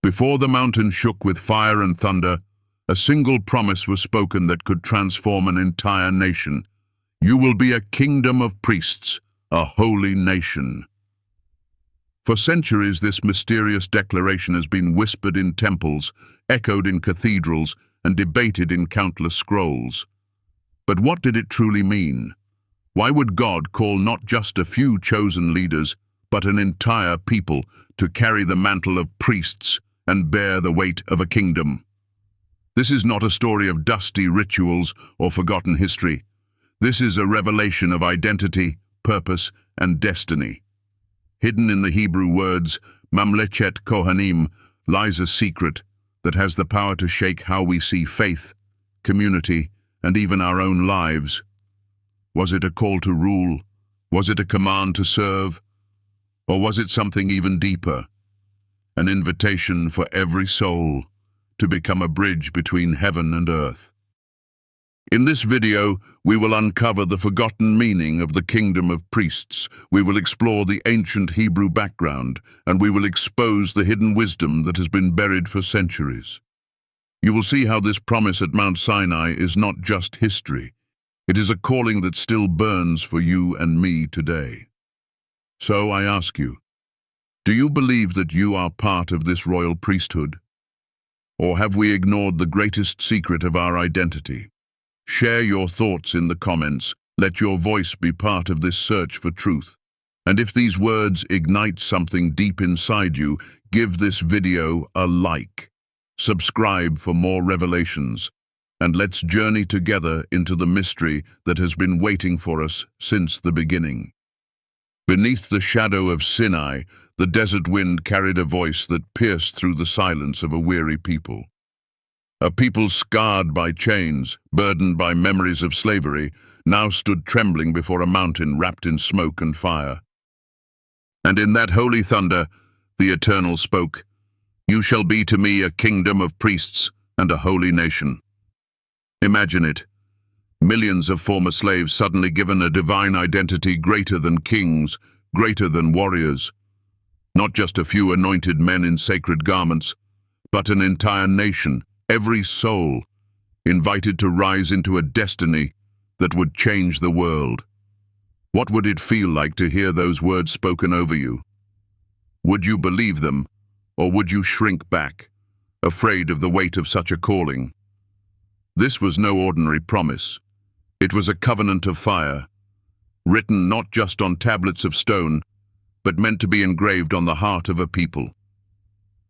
Before the mountain shook with fire and thunder, a single promise was spoken that could transform an entire nation. You will be a kingdom of priests, a holy nation. For centuries, this mysterious declaration has been whispered in temples, echoed in cathedrals, and debated in countless scrolls. But what did it truly mean? Why would God call not just a few chosen leaders, but an entire people to carry the mantle of priests and bear the weight of a kingdom? This is not a story of dusty rituals or forgotten history. This is a revelation of identity, purpose, and destiny. Hidden in the Hebrew words, Mamlechet Kohanim, lies a secret that has the power to shake how we see faith, community, and even our own lives. Was it a call to rule? Was it a command to serve? Or was it something even deeper? An invitation for every soul to become a bridge between heaven and earth. In this video, we will uncover the forgotten meaning of the kingdom of priests. We will explore the ancient Hebrew background, and we will expose the hidden wisdom that has been buried for centuries. You will see how this promise at Mount Sinai is not just history. It is a calling that still burns for you and me today. So I ask you, do you believe that you are part of this royal priesthood? Or have we ignored the greatest secret of our identity? Share your thoughts in the comments. Let your voice be part of this search for truth. And if these words ignite something deep inside you, give this video a like. Subscribe for more revelations. And let's journey together into the mystery that has been waiting for us since the beginning. Beneath the shadow of Sinai, the desert wind carried a voice that pierced through the silence of a weary people. A people scarred by chains, burdened by memories of slavery, now stood trembling before a mountain wrapped in smoke and fire. And in that holy thunder, the Eternal spoke, "You shall be to me a kingdom of priests and a holy nation." Imagine it. Millions of former slaves suddenly given a divine identity greater than kings, greater than warriors. Not just a few anointed men in sacred garments, but an entire nation, every soul, invited to rise into a destiny that would change the world. What would it feel like to hear those words spoken over you? Would you believe them, or would you shrink back, afraid of the weight of such a calling? This was no ordinary promise. It was a covenant of fire, written not just on tablets of stone, but meant to be engraved on the heart of a people.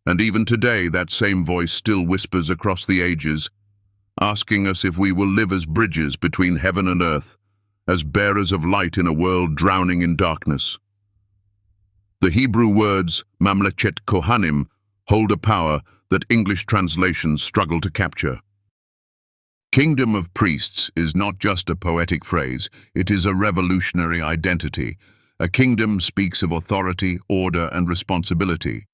And even today, that same voice still whispers across the ages, asking us if we will live as bridges between heaven and earth, as bearers of light in a world drowning in darkness. The Hebrew words, Mamlechet Kohanim, hold a power that English translations struggle to capture. Kingdom of priests is not just a poetic phrase, it is a revolutionary identity. A kingdom speaks of authority, order, and responsibility.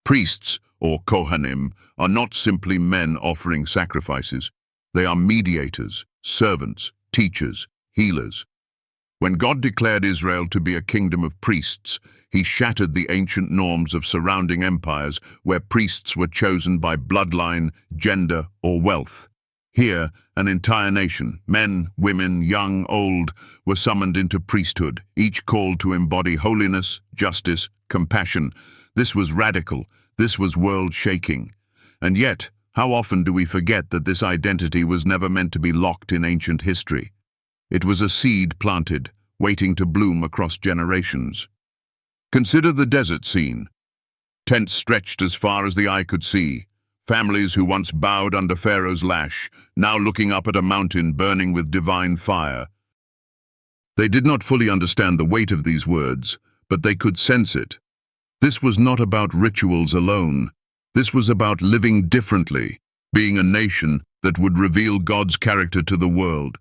Priests, or Kohanim, are not simply men offering sacrifices. They are mediators, servants, teachers, healers. When God declared Israel to be a kingdom of priests, he shattered the ancient norms of surrounding empires where priests were chosen by bloodline, gender, or wealth. Here, an entire nation, men, women, young, old, were summoned into priesthood, each called to embody holiness, justice, compassion. This was radical, this was world-shaking. And yet, how often do we forget that this identity was never meant to be locked in ancient history? It was a seed planted, waiting to bloom across generations. Consider the desert scene. Tents stretched as far as the eye could see. Families who once bowed under Pharaoh's lash, now looking up at a mountain burning with divine fire. They did not fully understand the weight of these words, but they could sense it. This was not about rituals alone. This was about living differently, being a nation that would reveal God's character to the world.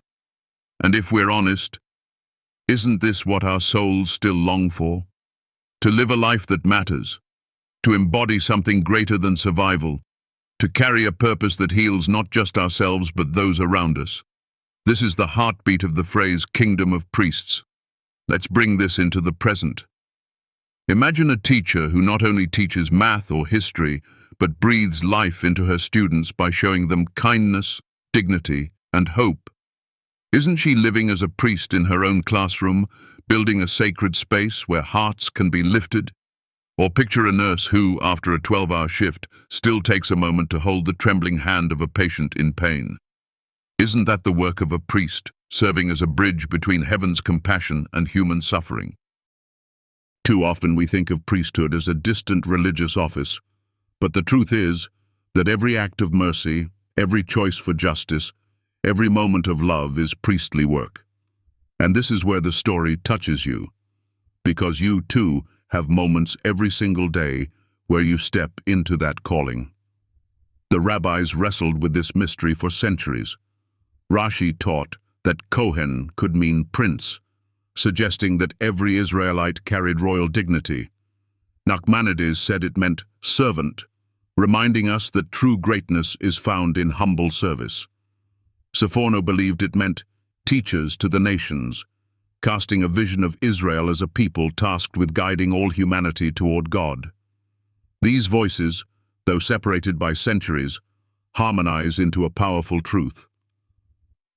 And if we're honest, isn't this what our souls still long for? To live a life that matters, to embody something greater than survival, to carry a purpose that heals not just ourselves but those around us. This is the heartbeat of the phrase kingdom of priests. Let's bring this into the present. Imagine a teacher who not only teaches math or history, but breathes life into her students by showing them kindness, dignity, and hope. Isn't she living as a priest in her own classroom, building a sacred space where hearts can be lifted? Or picture a nurse who, after a 12-hour shift, still takes a moment to hold the trembling hand of a patient in pain. Isn't that the work of a priest, serving as a bridge between heaven's compassion and human suffering? Too often we think of priesthood as a distant religious office, but the truth is that every act of mercy, every choice for justice, every moment of love is priestly work. And this is where the story touches you, because you too have moments every single day where you step into that calling. The rabbis wrestled with this mystery for centuries. Rashi taught that Kohen could mean prince, suggesting that every Israelite carried royal dignity. Nachmanides said it meant servant, reminding us that true greatness is found in humble service. Sforno believed it meant teachers to the nations, casting a vision of Israel as a people tasked with guiding all humanity toward God. These voices, though separated by centuries, harmonize into a powerful truth.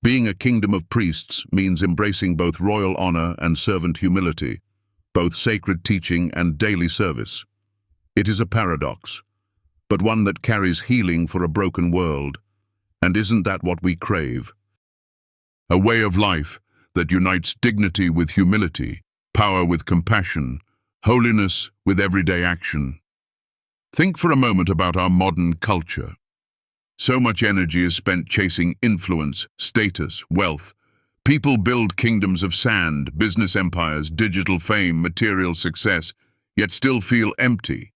Being a kingdom of priests means embracing both royal honor and servant humility, both sacred teaching and daily service. It is a paradox, but one that carries healing for a broken world. And isn't that what we crave? A way of life that unites dignity with humility, power with compassion, holiness with everyday action. Think for a moment about our modern culture. So much energy is spent chasing influence, status, wealth. People build kingdoms of sand, business empires, digital fame, material success, yet still feel empty.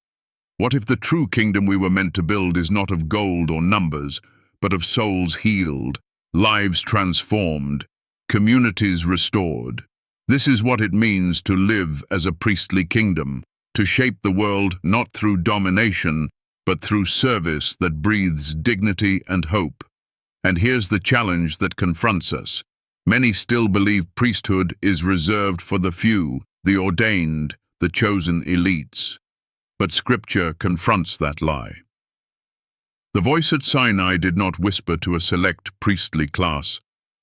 What if the true kingdom we were meant to build is not of gold or numbers, but of souls healed, lives transformed, communities restored? This is what it means to live as a priestly kingdom, to shape the world not through domination, but through service that breathes dignity and hope. And here's the challenge that confronts us. Many still believe priesthood is reserved for the few, the ordained, the chosen elites. But Scripture confronts that lie. The voice at Sinai did not whisper to a select priestly class.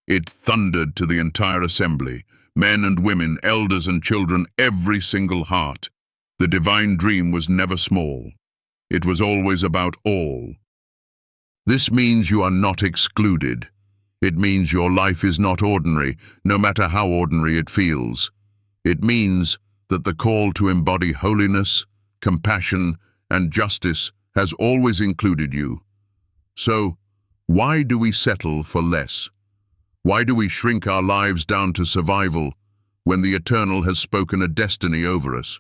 It thundered to the entire assembly, men and women, elders and children, every single heart. The divine dream was never small. It was always about all. This means you are not excluded. It means your life is not ordinary, no matter how ordinary it feels. It means that the call to embody holiness, compassion, and justice has always included you. So, why do we settle for less? Why do we shrink our lives down to survival when the Eternal has spoken a destiny over us?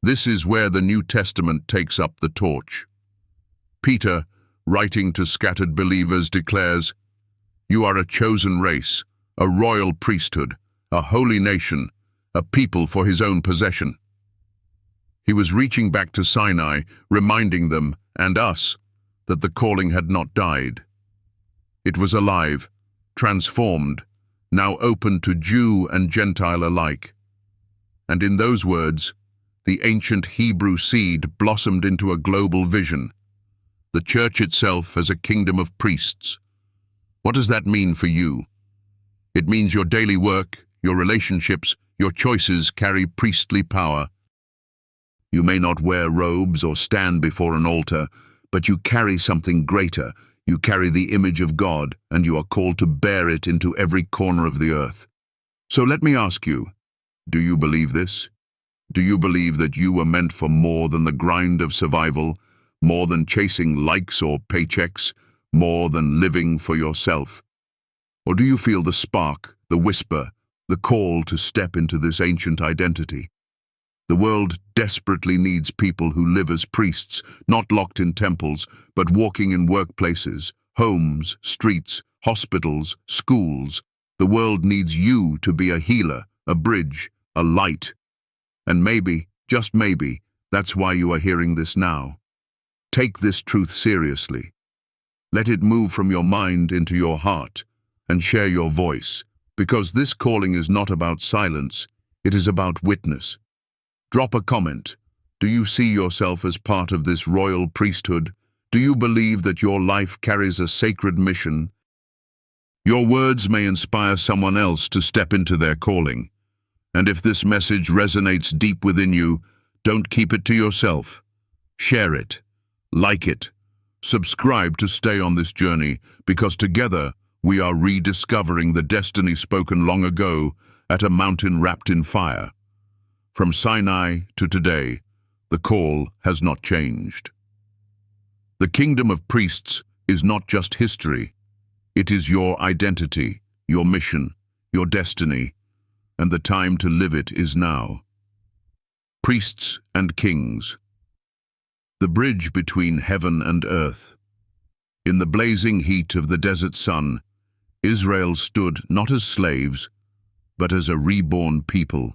This is where the New Testament takes up the torch. Peter, writing to scattered believers, declares, "You are a chosen race, a royal priesthood, a holy nation, a people for his own possession." He was reaching back to Sinai, reminding them, and us, that the calling had not died. It was alive, transformed, now open to Jew and Gentile alike. And in those words, the ancient Hebrew seed blossomed into a global vision, the church itself as a kingdom of priests. What does that mean for you? It means your daily work, your relationships, your choices carry priestly power. You may not wear robes or stand before an altar, but you carry something greater. You carry the image of God, and you are called to bear it into every corner of the earth. So let me ask you, do you believe this? Do you believe that you were meant for more than the grind of survival, more than chasing likes or paychecks, more than living for yourself? Or do you feel the spark, the whisper, the call to step into this ancient identity? The world desperately needs people who live as priests, not locked in temples, but walking in workplaces, homes, streets, hospitals, schools. The world needs you to be a healer, a bridge, a light. And maybe, just maybe, that's why you are hearing this now. Take this truth seriously. Let it move from your mind into your heart and share your voice, because this calling is not about silence, it is about witness. Drop a comment, Do you see yourself as part of this royal priesthood? Do you believe that your life carries a sacred mission? Your words may inspire someone else to step into their calling. And if this message resonates deep within you, don't keep it to yourself. Share it, like it, subscribe to stay on this journey, because together we are rediscovering the destiny spoken long ago at a mountain wrapped in fire. From Sinai to today, the call has not changed. The kingdom of priests is not just history. It is your identity, your mission, your destiny, and the time to live it is now. Priests and kings. The bridge between heaven and earth. In the blazing heat of the desert sun, Israel stood not as slaves, but as a reborn people,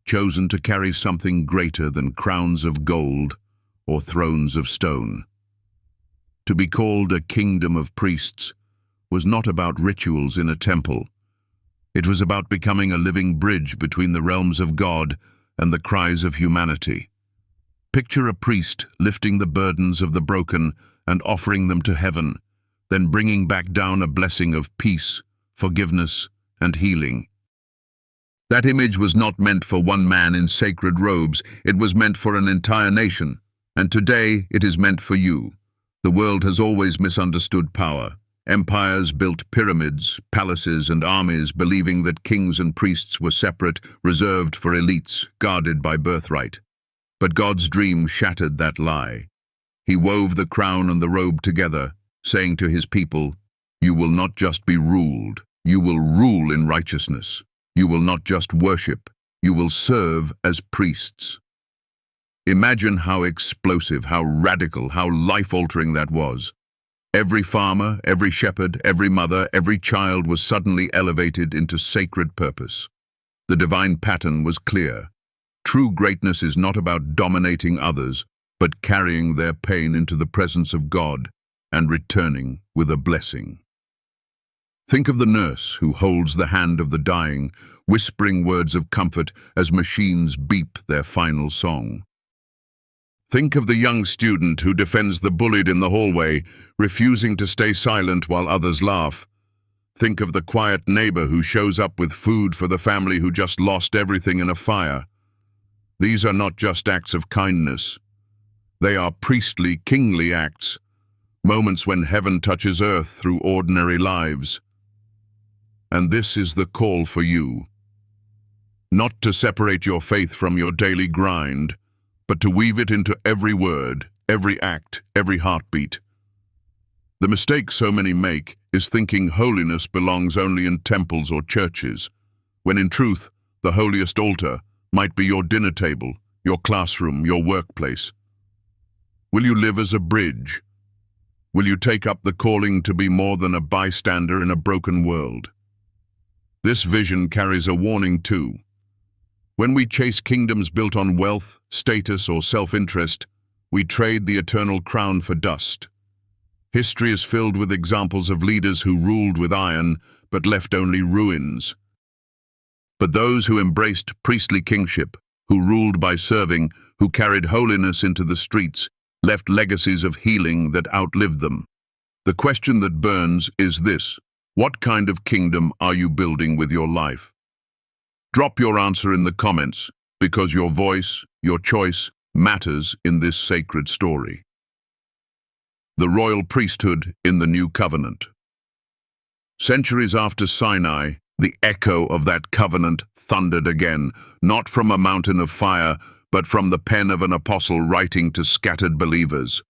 chosen to carry something greater than crowns of gold or thrones of stone. To be called a kingdom of priests was not about rituals in a temple. It was about becoming a living bridge between the realms of God and the cries of humanity. Picture a priest lifting the burdens of the broken and offering them to heaven, then bringing back down a blessing of peace, forgiveness, and healing. That image was not meant for one man in sacred robes. It was meant for an entire nation, and today it is meant for you. The world has always misunderstood power. Empires built pyramids, palaces, and armies, believing that kings and priests were separate, reserved for elites, guarded by birthright. But God's dream shattered that lie. He wove the crown and the robe together, saying to his people, "You will not just be ruled, you will rule in righteousness. You will not just worship, you will serve as priests." Imagine how explosive, how radical, how life-altering that was. Every farmer, every shepherd, every mother, every child was suddenly elevated into sacred purpose. The divine pattern was clear. True greatness is not about dominating others, but carrying their pain into the presence of God and returning with a blessing. Think of the nurse who holds the hand of the dying, whispering words of comfort as machines beep their final song. Think of the young student who defends the bullied in the hallway, refusing to stay silent while others laugh. Think of the quiet neighbor who shows up with food for the family who just lost everything in a fire. These are not just acts of kindness. They are priestly, kingly acts, moments when heaven touches earth through ordinary lives. And this is the call for you. Not to separate your faith from your daily grind, but to weave it into every word, every act, every heartbeat. The mistake so many make is thinking holiness belongs only in temples or churches, when in truth, the holiest altar might be your dinner table, your classroom, your workplace. Will you live as a bridge? Will you take up the calling to be more than a bystander in a broken world? This vision carries a warning too. When we chase kingdoms built on wealth, status, or self-interest, we trade the eternal crown for dust. History is filled with examples of leaders who ruled with iron, but left only ruins. But those who embraced priestly kingship, who ruled by serving, who carried holiness into the streets, left legacies of healing that outlived them. The question that burns is this: what kind of kingdom are you building with your life? Drop your answer in the comments, because your voice, your choice, matters in this sacred story. The royal priesthood in the new covenant. Centuries after Sinai, the echo of that covenant thundered again, not from a mountain of fire, but from the pen of an apostle writing to scattered believers.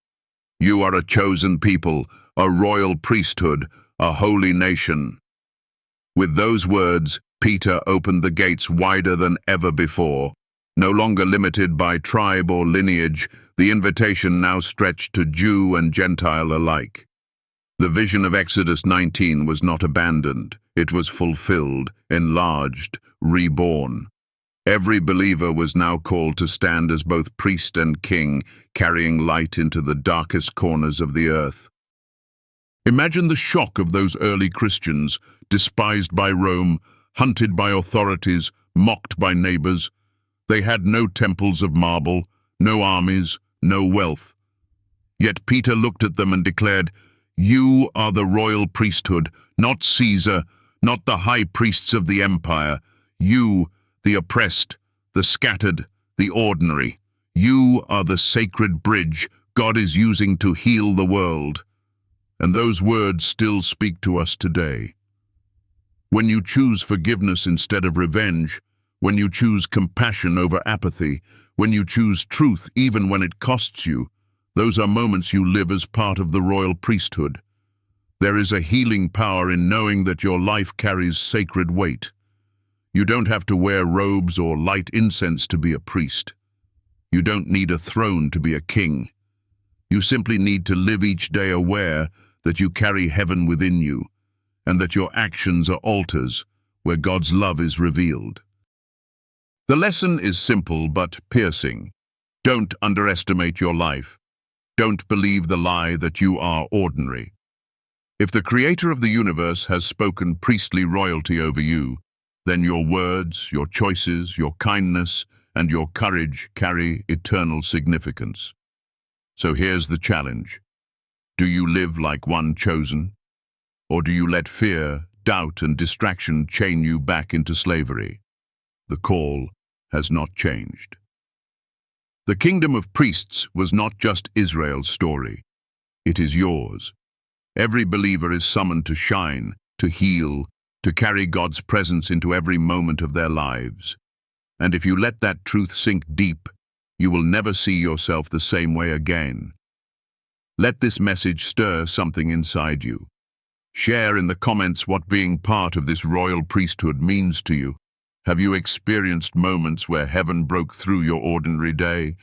You are a chosen people, a royal priesthood, a holy nation. With those words, Peter opened the gates wider than ever before. No longer limited by tribe or lineage, the invitation now stretched to Jew and Gentile alike. The vision of Exodus 19 was not abandoned. It was fulfilled, enlarged, reborn. Every believer was now called to stand as both priest and king, carrying light into the darkest corners of the earth. Imagine the shock of those early Christians, despised by Rome, hunted by authorities, mocked by neighbors. They had no temples of marble, no armies, no wealth. Yet Peter looked at them and declared, "You are the royal priesthood, not Caesar, not the high priests of the empire. You, the oppressed, the scattered, the ordinary. You are the sacred bridge God is using to heal the world." And those words still speak to us today. When you choose forgiveness instead of revenge, when you choose compassion over apathy, when you choose truth even when it costs you, those are moments you live as part of the royal priesthood. There is a healing power in knowing that your life carries sacred weight. You don't have to wear robes or light incense to be a priest. You don't need a throne to be a king. You simply need to live each day aware that you carry heaven within you, and that your actions are altars where God's love is revealed. The lesson is simple but piercing. Don't underestimate your life. Don't believe the lie that you are ordinary. If the Creator of the universe has spoken priestly royalty over you, then your words, your choices, your kindness, and your courage carry eternal significance. So here's the challenge. Do you live like one chosen? Or do you let fear, doubt, and distraction chain you back into slavery? The call has not changed. The kingdom of priests was not just Israel's story. It is yours. Every believer is summoned to shine, to heal, to carry God's presence into every moment of their lives. And if you let that truth sink deep, you will never see yourself the same way again. Let this message stir something inside you. Share in the comments what being part of this royal priesthood means to you. Have you experienced moments where heaven broke through your ordinary day?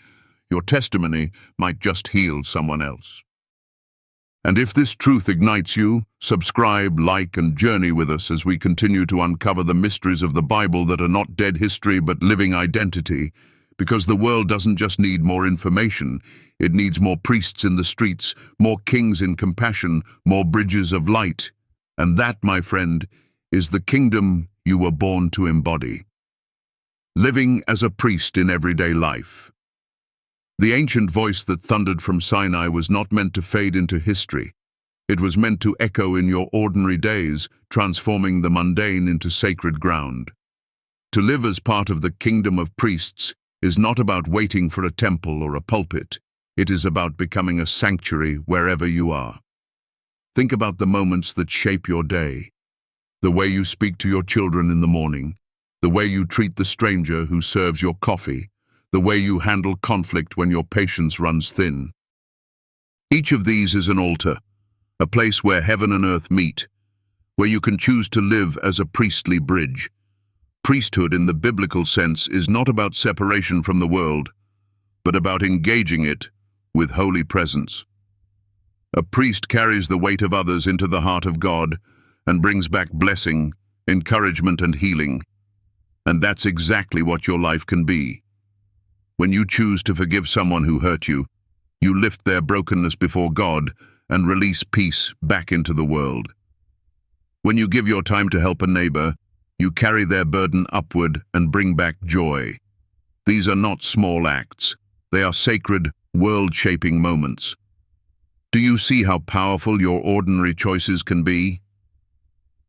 Your testimony might just heal someone else. And if this truth ignites you, subscribe, like, and journey with us as we continue to uncover the mysteries of the Bible that are not dead history but living identity. Because the world doesn't just need more information, it needs more priests in the streets, more kings in compassion, more bridges of light. And that, my friend, is the kingdom you were born to embody. Living as a priest in everyday life. The ancient voice that thundered from Sinai was not meant to fade into history. It was meant to echo in your ordinary days, transforming the mundane into sacred ground. To live as part of the kingdom of priests is not about waiting for a temple or a pulpit. It is about becoming a sanctuary wherever you are. Think about the moments that shape your day. The way you speak to your children in the morning, the way you treat the stranger who serves your coffee, the way you handle conflict when your patience runs thin. Each of these is an altar, a place where heaven and earth meet, where you can choose to live as a priestly bridge. Priesthood in the biblical sense is not about separation from the world, but about engaging it with holy presence. A priest carries the weight of others into the heart of God and brings back blessing, encouragement, and healing. And that's exactly what your life can be. When you choose to forgive someone who hurt you, you lift their brokenness before God and release peace back into the world. When you give your time to help a neighbor, you carry their burden upward and bring back joy. These are not small acts. They are sacred, world-shaping moments. Do you see how powerful your ordinary choices can be?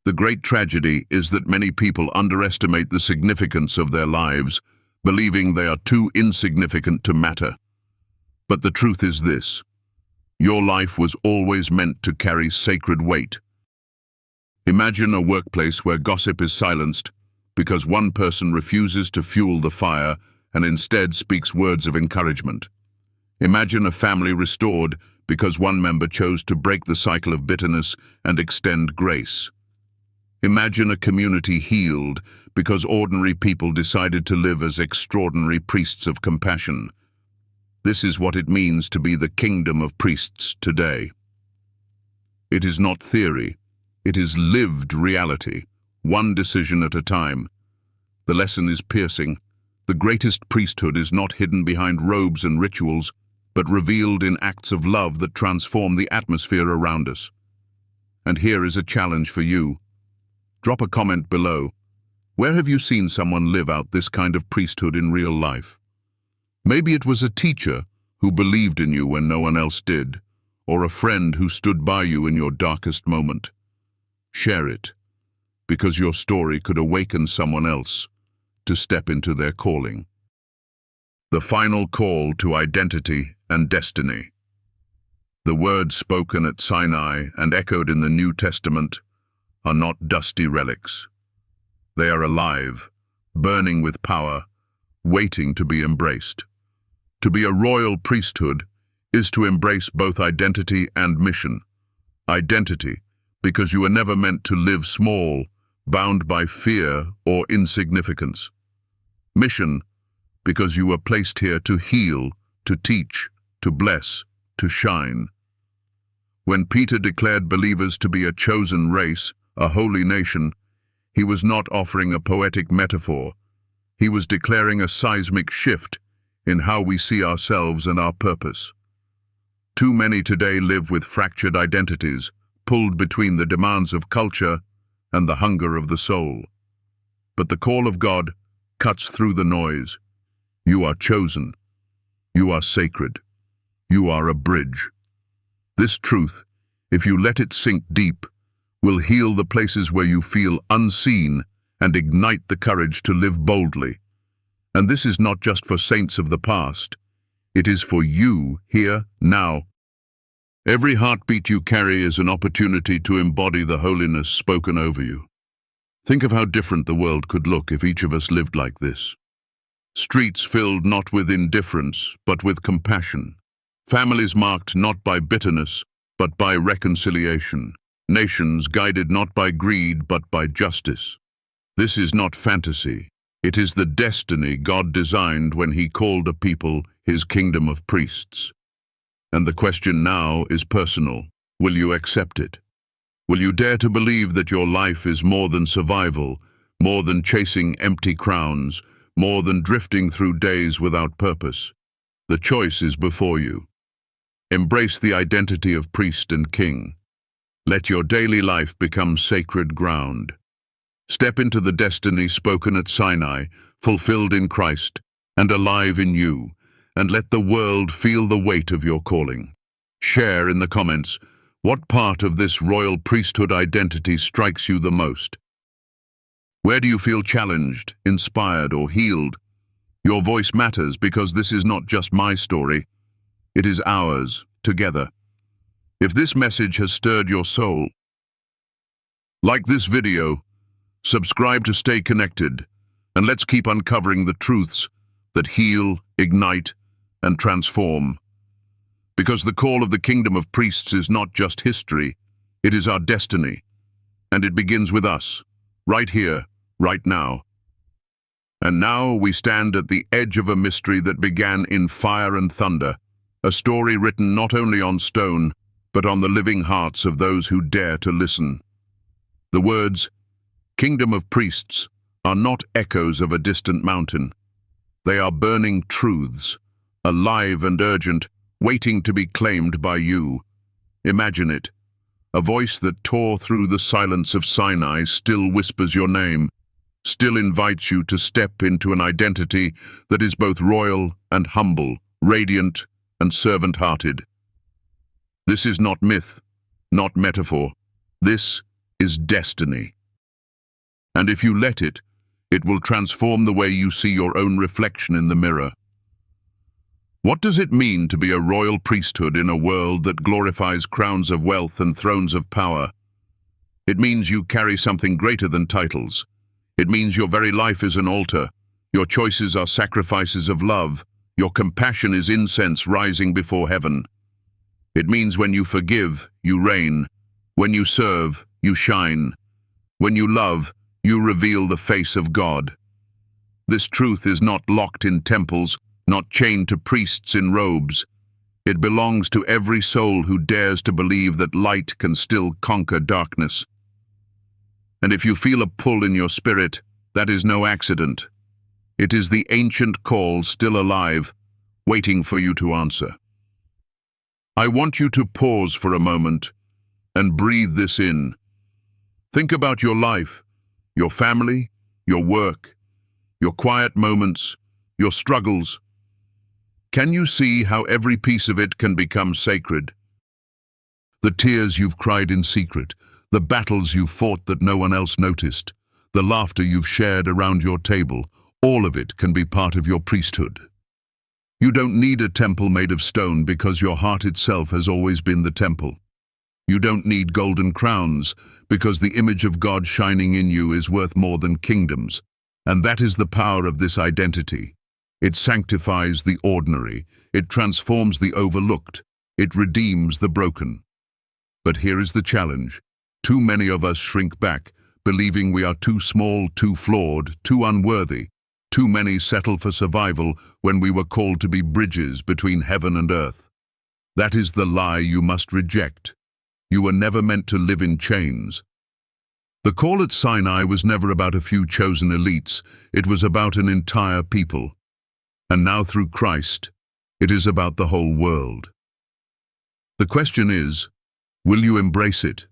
The great tragedy is that many people underestimate the significance of their lives, believing they are too insignificant to matter. But the truth is this: your life was always meant to carry sacred weight. Imagine a workplace where gossip is silenced because one person refuses to fuel the fire and instead speaks words of encouragement. Imagine a family restored because one member chose to break the cycle of bitterness and extend grace. Imagine a community healed because ordinary people decided to live as extraordinary priests of compassion. This is what it means to be the kingdom of priests today. It is not theory. It is lived reality, one decision at a time. The lesson is piercing. The greatest priesthood is not hidden behind robes and rituals, but revealed in acts of love that transform the atmosphere around us. And here is a challenge for you. Drop a comment below. Where have you seen someone live out this kind of priesthood in real life? Maybe it was a teacher who believed in you when no one else did, or a friend who stood by you in your darkest moment. Share it, because your story could awaken someone else to step into their calling. The final call to identity and destiny. The words spoken at Sinai and echoed in the New Testament are not dusty relics. They are alive, burning with power, waiting to be embraced. To be a royal priesthood is to embrace both identity and mission. Identity, because you were never meant to live small, bound by fear or insignificance. Mission, because you were placed here to heal, to teach, to bless, to shine. When Peter declared believers to be a chosen race, a holy nation, he was not offering a poetic metaphor. He was declaring a seismic shift in how we see ourselves and our purpose. Too many today live with fractured identities, pulled between the demands of culture and the hunger of the soul. But the call of God cuts through the noise. You are chosen. You are sacred. You are a bridge. This truth, if you let it sink deep, will heal the places where you feel unseen and ignite the courage to live boldly. And this is not just for saints of the past. It is for you here, now. Every heartbeat you carry is an opportunity to embody the holiness spoken over you. Think of how different the world could look if each of us lived like this. Streets filled not with indifference, but with compassion. Families marked not by bitterness, but by reconciliation. Nations guided not by greed, but by justice. This is not fantasy. It is the destiny God designed when He called a people His kingdom of priests. And the question now is personal. Will you accept it? Will you dare to believe that your life is more than survival, more than chasing empty crowns, more than drifting through days without purpose? The choice is before you. Embrace the identity of priest and king. Let your daily life become sacred ground. Step into the destiny spoken at Sinai, fulfilled in Christ, and alive in you, and let the world feel the weight of your calling. Share in the comments what part of this royal priesthood identity strikes you the most. Where do you feel challenged, inspired, or healed? Your voice matters because this is not just my story. It is ours, together. If this message has stirred your soul, like this video, subscribe to stay connected, and let's keep uncovering the truths that heal, ignite, and transform. Because the call of the kingdom of priests is not just history, it is our destiny, and it begins with us, right here, right now. And now we stand at the edge of a mystery that began in fire and thunder, a story written not only on stone, but on the living hearts of those who dare to listen. The words, "Kingdom of Priests," are not echoes of a distant mountain. They are burning truths, alive and urgent, waiting to be claimed by you. Imagine it. A voice that tore through the silence of Sinai still whispers your name, still invites you to step into an identity that is both royal and humble, radiant and servant-hearted. This is not myth, not metaphor. This is destiny. And if you let it, it will transform the way you see your own reflection in the mirror. What does it mean to be a royal priesthood in a world that glorifies crowns of wealth and thrones of power? It means you carry something greater than titles. It means your very life is an altar. Your choices are sacrifices of love. Your compassion is incense rising before heaven. It means when you forgive, you reign. When you serve, you shine. When you love, you reveal the face of God. This truth is not locked in temples, not chained to priests in robes. It belongs to every soul who dares to believe that light can still conquer darkness. And if you feel a pull in your spirit, that is no accident. It is the ancient call still alive, waiting for you to answer. I want you to pause for a moment and breathe this in. Think about your life, your family, your work, your quiet moments, your struggles. Can you see how every piece of it can become sacred? The tears you've cried in secret, the battles you've fought that no one else noticed, the laughter you've shared around your table, all of it can be part of your priesthood. You don't need a temple made of stone because your heart itself has always been the temple. You don't need golden crowns because the image of God shining in you is worth more than kingdoms. And that is the power of this identity. It sanctifies the ordinary, it transforms the overlooked, it redeems the broken. But here is the challenge. Too many of us shrink back, believing we are too small, too flawed, too unworthy. Too many settle for survival when we were called to be bridges between heaven and earth. That is the lie you must reject. You were never meant to live in chains. The call at Sinai was never about a few chosen elites, it was about an entire people. And now through Christ, it is about the whole world. The question is, will you embrace it?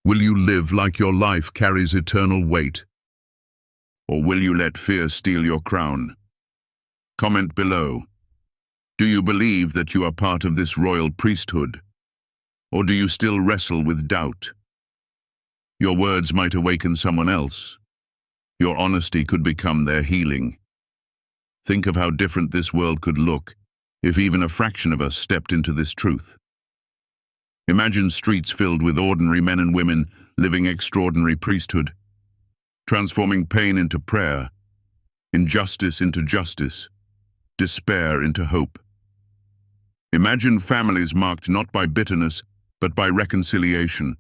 Will you live like your life carries eternal weight? Or will you let fear steal your crown? Comment below. Do you believe that you are part of this royal priesthood? Or do you still wrestle with doubt? Your words might awaken someone else. Your honesty could become their healing. Think of how different this world could look if even a fraction of us stepped into this truth. Imagine streets filled with ordinary men and women living extraordinary priesthood, transforming pain into prayer, injustice into justice, despair into hope. Imagine families marked not by bitterness, but by reconciliation.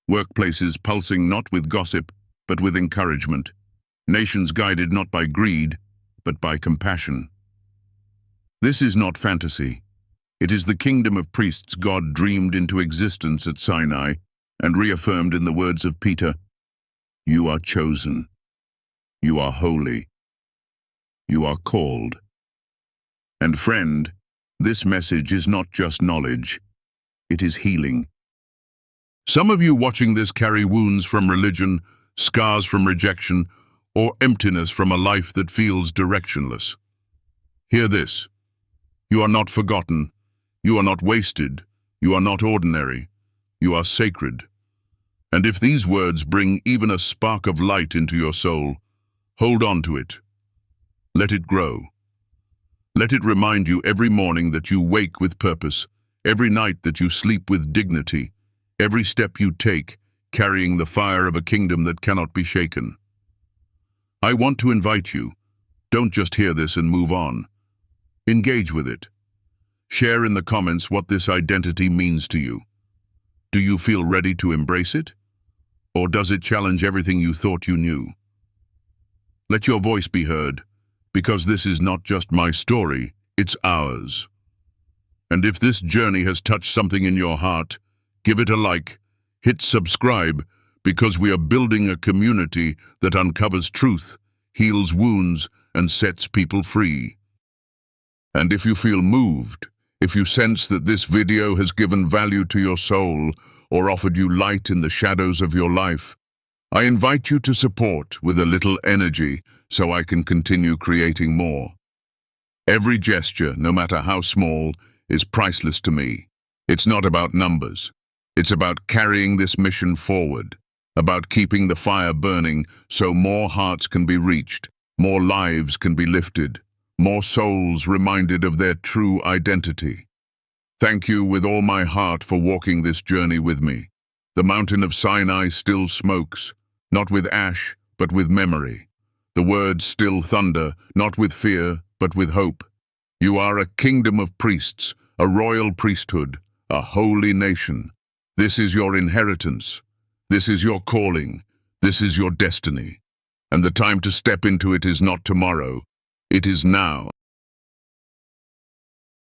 Workplaces pulsing not with gossip, but with encouragement. Nations guided not by greed, but by compassion. This is not fantasy. It is the kingdom of priests God dreamed into existence at Sinai and reaffirmed in the words of Peter, "You are chosen. You are holy. You are called." And friend, this message is not just knowledge, it is healing. Some of you watching this carry wounds from religion, scars from rejection, or emptiness from a life that feels directionless. Hear this. You are not forgotten. You are not wasted. You are not ordinary. You are sacred. And if these words bring even a spark of light into your soul, hold on to it. Let it grow. Let it remind you every morning that you wake with purpose, every night that you sleep with dignity, every step you take carrying the fire of a kingdom that cannot be shaken. I want to invite you, don't just hear this and move on. Engage with it. Share in the comments what this identity means to you. Do you feel ready to embrace it? Or does it challenge everything you thought you knew? Let your voice be heard, because this is not just my story, it's ours. And if this journey has touched something in your heart, give it a like, hit subscribe, because we are building a community that uncovers truth, heals wounds, and sets people free. And if you feel moved, if you sense that this video has given value to your soul or offered you light in the shadows of your life, I invite you to support with a little energy so I can continue creating more. Every gesture, no matter how small, is priceless to me. It's not about numbers. It's about carrying this mission forward, about keeping the fire burning so more hearts can be reached, more lives can be lifted, more souls reminded of their true identity. Thank you with all my heart for walking this journey with me. The mountain of Sinai still smokes, not with ash, but with memory. The words still thunder, not with fear, but with hope. You are a kingdom of priests, a royal priesthood, a holy nation. This is your inheritance. This is your calling. This is your destiny. And the time to step into it is not tomorrow. It is now.